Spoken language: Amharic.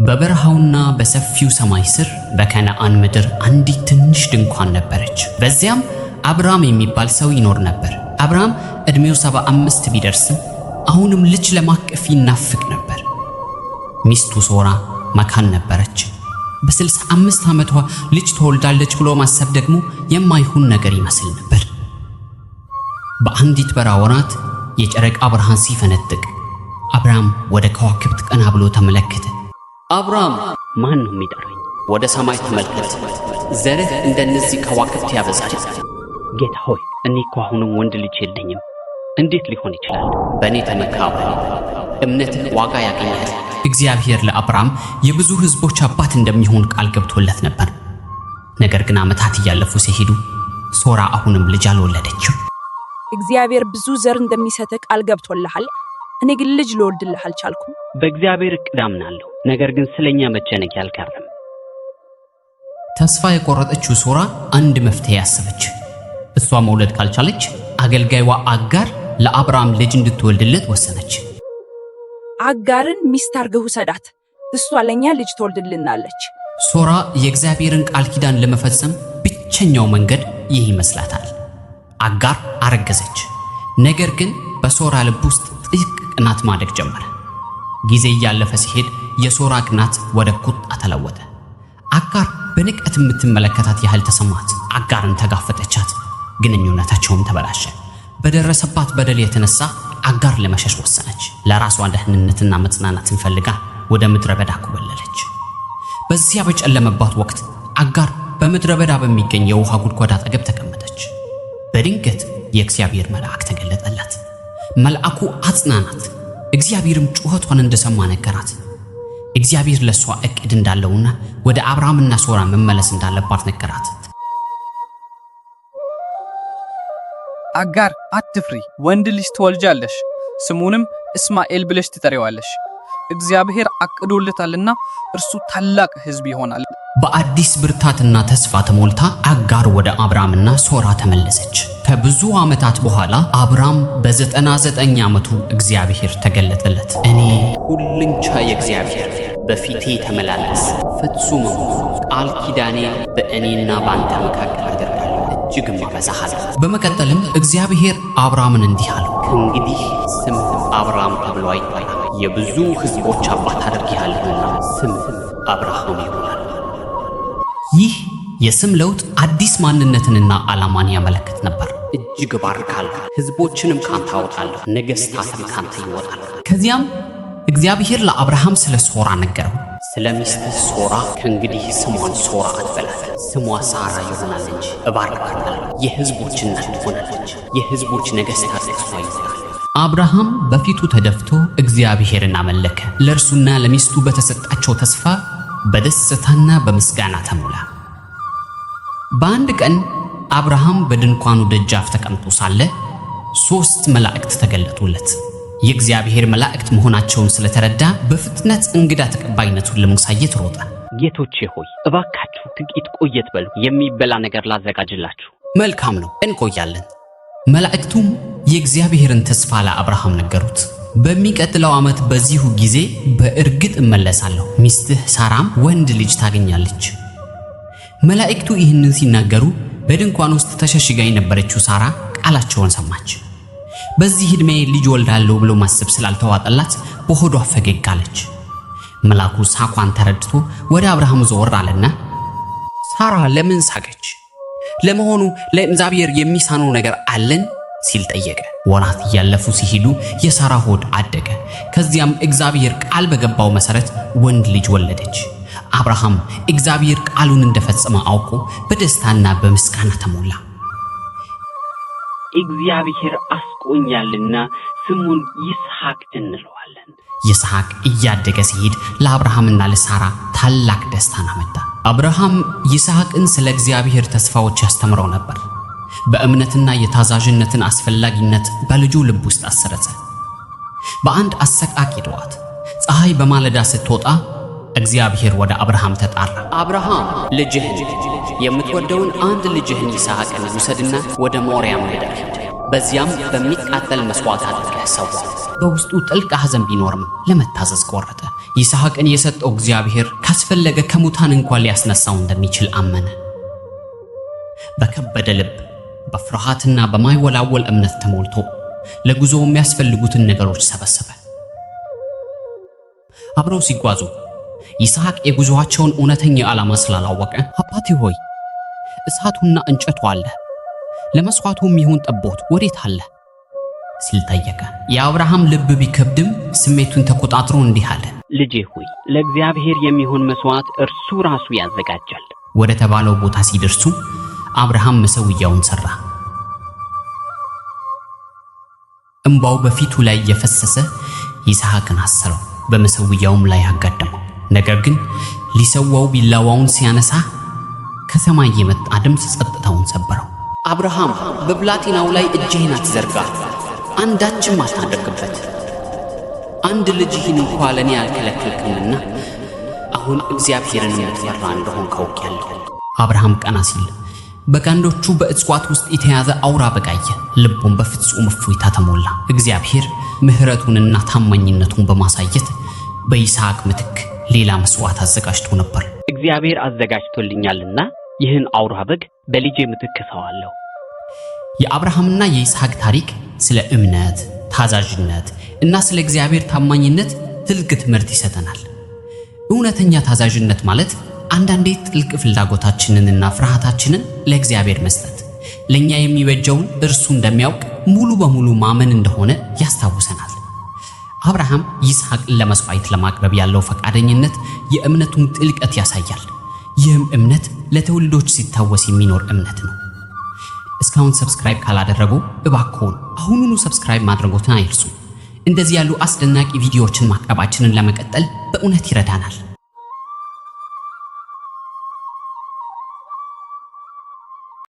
በበረሃውና በሰፊው ሰማይ ስር በከነዓን ምድር አንዲት ትንሽ ድንኳን ነበረች። በዚያም አብራም የሚባል ሰው ይኖር ነበር። አብራም እድሜው 75 ቢደርስም አሁንም ልጅ ለማቀፍ ይናፍቅ ነበር። ሚስቱ ሶራ መካን ነበረች። በ65 ዓመቷ ልጅ ትወልዳለች ብሎ ማሰብ ደግሞ የማይሆን ነገር ይመስል ነበር። በአንዲት በራ ወራት የጨረቃ ብርሃን ሲፈነጥቅ አብራም ወደ ከዋክብት ቀና ብሎ ተመለከተ። አብራም ማን ነው የሚጠራኝ? ወደ ሰማይ ተመልከት፣ ዘርህ እንደነዚህ ከዋክብት ያበዛል። ጌታ ሆይ እኔ እኮ አሁንም ወንድ ልጅ የለኝም፣ እንዴት ሊሆን ይችላል? በእኔ ተመካ፣ እምነትህ ዋጋ ያገኛል። እግዚአብሔር ለአብራም የብዙ ሕዝቦች አባት እንደሚሆን ቃል ገብቶለት ነበር። ነገር ግን ዓመታት እያለፉ ሲሄዱ ሶራ አሁንም ልጅ አልወለደችም። እግዚአብሔር ብዙ ዘር እንደሚሰጥህ ቃል ገብቶልሃል፣ እኔ ግን ልጅ ልወልድልህ አልቻልኩም። በእግዚአብሔር እቅድ አምናለሁ፣ ነገር ግን ስለኛ መጨነቅ ያልቀረም። ተስፋ የቆረጠችው ሶራ አንድ መፍትሄ ያሰበች። እሷ መውለድ ካልቻለች አገልጋይዋ አጋር ለአብራም ልጅ እንድትወልድለት ወሰነች። አጋርን ሚስት አድርገህ ውሰዳት፣ እሷ ለኛ ልጅ ትወልድልናለች። ሶራ የእግዚአብሔርን ቃል ኪዳን ለመፈጸም ብቸኛው መንገድ ይህ ይመስላታል። አጋር አረገዘች። ነገር ግን በሶራ ልብ ውስጥ ጥልቅ ቅናት ማደግ ጀመረ። ጊዜ እያለፈ ሲሄድ የሶራ ቅናት ወደ ቁጣ ተለወጠ። አጋር በንቀት የምትመለከታት ያህል ተሰማት። አጋርን ተጋፈጠቻት፣ ግንኙነታቸውም ተበላሸ። በደረሰባት በደል የተነሳ አጋር ለመሸሽ ወሰነች። ለራሷ ደህንነትና መጽናናትን ፈልጋ ወደ ምድረ በዳ ኮበለለች። በዚያ በጨለመባት ወቅት አጋር በምድረ በዳ በሚገኝ የውሃ ጉድጓድ አጠገብ ተቀመጠች። በድንገት የእግዚአብሔር መልአክ ተገለጠላት። መልአኩ አጽናናት፣ እግዚአብሔርም ጩኸቷን እንደሰማ ነገራት። እግዚአብሔር ለሷ እቅድ እንዳለውና ወደ አብራምና ሶራ መመለስ እንዳለባት ነገራት። አጋር አትፍሪ፣ ወንድ ልጅ ትወልጃለሽ፣ ስሙንም እስማኤል ብለሽ ትጠሪዋለሽ። እግዚአብሔር አቅዶለታልና እርሱ ታላቅ ሕዝብ ይሆናል። በአዲስ ብርታትና ተስፋ ተሞልታ አጋር ወደ አብራምና ሶራ ተመለሰች። ከብዙ ዓመታት በኋላ አብራም በ99 ዓመቱ እግዚአብሔር ተገለጠለት። እኔ ሁሉን ቻይ እግዚአብሔር በፊቴ ተመላለስ፣ ፍጹም ቃል ኪዳኔ በእኔና በአንተ መካከል አደርጋለሁ፣ እጅግም አበዛሃለሁ። በመቀጠልም እግዚአብሔር አብራምን እንዲህ አለው፣ ከእንግዲህ ስምህ አብራም ተብሎ አይጠራም፣ የብዙ ሕዝቦች አባት አድርጌሃለሁና ስምህ አብርሃም ይሆናል። ይህ የስም ለውጥ አዲስ ማንነትንና ዓላማን ያመለክት ነበር። እጅግ ባርካለሁ፣ ሕዝቦችንም ካንተ አወጣለሁ፣ ነገሥታትም ካንተ ይወጣሉ። ከዚያም እግዚአብሔር ለአብርሃም ስለ ሶራ ነገረው። ስለ ሚስትህ ሶራ ከእንግዲህ ስሟን ሶራ አትበላት፣ ስሟ ሳራ ይሆናል እንጂ እባርካታለሁ፣ የሕዝቦች እናት ትሆናለች፣ የሕዝቦች ነገሥታት እርሷ ይሆናል። አብርሃም በፊቱ ተደፍቶ እግዚአብሔርን አመለከ። ለእርሱና ለሚስቱ በተሰጣቸው ተስፋ በደስታና በምስጋና ተሞላ። በአንድ ቀን አብርሃም በድንኳኑ ደጃፍ ተቀምጦ ሳለ 3 መላእክት ተገለጡለት። የእግዚአብሔር መላእክት መሆናቸውን ስለተረዳ በፍጥነት እንግዳ ተቀባይነቱን ለማሳየት ሮጠ። ጌቶቼ ሆይ እባካችሁ ጥቂት ቆየት በሉ፣ የሚበላ ነገር ላዘጋጅላችሁ። መልካም ነው፣ እንቆያለን። መላእክቱም የእግዚአብሔርን ተስፋ ለአብርሃም ነገሩት። በሚቀጥለው ዓመት በዚሁ ጊዜ በእርግጥ እመለሳለሁ፣ ሚስትህ ሳራም ወንድ ልጅ ታገኛለች። መላእክቱ ይህንን ሲናገሩ በድንኳን ውስጥ ተሸሽጋ የነበረችው ሳራ ቃላቸውን ሰማች። በዚህ ዕድሜ ልጅ ወልዳለሁ ብሎ ማሰብ ስላልተዋጠላት በሆዷ ፈገግ አለች። መልአኩ ሳቋን ተረድቶ ወደ አብርሃም ዞር አለና ሳራ ለምን ሳቀች? ለመሆኑ ለእግዚአብሔር የሚሳነው ነገር አለን? ሲል ጠየቀ። ወራት እያለፉ ሲሄዱ የሳራ ሆድ አደገ። ከዚያም እግዚአብሔር ቃል በገባው መሰረት ወንድ ልጅ ወለደች። አብርሃም እግዚአብሔር ቃሉን እንደፈጸመ አውቆ በደስታና በምስጋና ተሞላ። እግዚአብሔር አስቆኛልና ስሙን ይስሐቅ እንለዋለን። ይስሐቅ እያደገ ሲሄድ ለአብርሃምና ለሳራ ታላቅ ደስታን አመጣ። አብርሃም ይስሐቅን ስለ እግዚአብሔር ተስፋዎች ያስተምረው ነበር። በእምነትና የታዛዥነትን አስፈላጊነት በልጁ ልብ ውስጥ አሰረጸ። በአንድ አሰቃቂ ጠዋት ፀሐይ በማለዳ ስትወጣ እግዚአብሔር ወደ አብርሃም ተጣራ። አብርሃም ልጅህን የምትወደውን አንድ ልጅህን ይስሐቅን ውሰድና ወደ ሞሪያ ምድር ሂድ፣ በዚያም በሚቃጠል መስዋዕት አድርገህ ሰዋው። በውስጡ ጥልቅ ሐዘን ቢኖርም ለመታዘዝ ቆረጠ። ይስሐቅን የሰጠው እግዚአብሔር ካስፈለገ ከሙታን እንኳን ሊያስነሳው እንደሚችል አመነ። በከበደ ልብ በፍርሃትና በማይወላወል እምነት ተሞልቶ ለጉዞው የሚያስፈልጉትን ነገሮች ሰበሰበ። አብረው ሲጓዙ ይስሐቅ የጉዞአቸውን እውነተኛ ዓላማ ስላላወቀ አባቴ ሆይ እሳቱና እንጨቱ አለ፣ ለመስዋዕቱም ይሁን ጠቦት ወዴት አለ ሲል ጠየቀ። የአብርሃም ልብ ቢከብድም ስሜቱን ተቆጣጥሮ እንዲህ አለ፣ ልጄ ሆይ ለእግዚአብሔር የሚሆን መስዋዕት እርሱ ራሱ ያዘጋጃል። ወደ ተባለው ቦታ ሲደርሱ አብርሃም መሠዊያውን ሠራ። እንባው በፊቱ ላይ የፈሰሰ ይስሐቅን አሰረው፣ በመሠዊያውም ላይ አጋደመው። ነገር ግን ሊሰዋው ቢላዋውን ሲያነሳ ከሰማይ የመጣ ድምፅ ጸጥታውን ሰበረው። አብርሃም በብላቴናው ላይ እጅህን አትዘርጋ፣ አንዳችም አታደርግበት። አንድ ልጅህን እንኳ ለእኔ አልከለከልክምና አሁን እግዚአብሔርን የምትፈራ እንደሆን ካውቄአለሁ። አብርሃም ቀና ሲል በቀንዶቹ በእጽዋት ውስጥ የተያዘ አውራ በግ አየ። ልቡም በፍጹም እፎይታ ተሞላ። እግዚአብሔር ምሕረቱንና ታማኝነቱን በማሳየት በይስሐቅ ምትክ ሌላ መስዋዕት አዘጋጅቶ ነበር። እግዚአብሔር አዘጋጅቶልኛልና ይህን አውራ በግ በልጄ ምትክ እሰዋለሁ። የአብርሃምና የይስሐቅ ታሪክ ስለ እምነት፣ ታዛዥነት እና ስለ እግዚአብሔር ታማኝነት ጥልቅ ትምህርት ይሰጠናል። እውነተኛ ታዛዥነት ማለት አንዳንዴ ጥልቅ ፍላጎታችንንና ፍርሃታችንን ለእግዚአብሔር መስጠት፣ ለኛ የሚበጀውን እርሱ እንደሚያውቅ ሙሉ በሙሉ ማመን እንደሆነ ያስታውሰናል። አብርሃም ይስሐቅን ለመስዋዕት ለማቅረብ ያለው ፈቃደኝነት የእምነቱን ጥልቀት ያሳያል። ይህም እምነት ለትውልዶች ሲታወስ የሚኖር እምነት ነው። እስካሁን ሰብስክራይብ ካላደረጉ እባክዎን አሁኑኑ ሰብስክራይብ ማድረጎትን አይርሱ። እንደዚህ ያሉ አስደናቂ ቪዲዮዎችን ማቅረባችንን ለመቀጠል በእውነት ይረዳናል።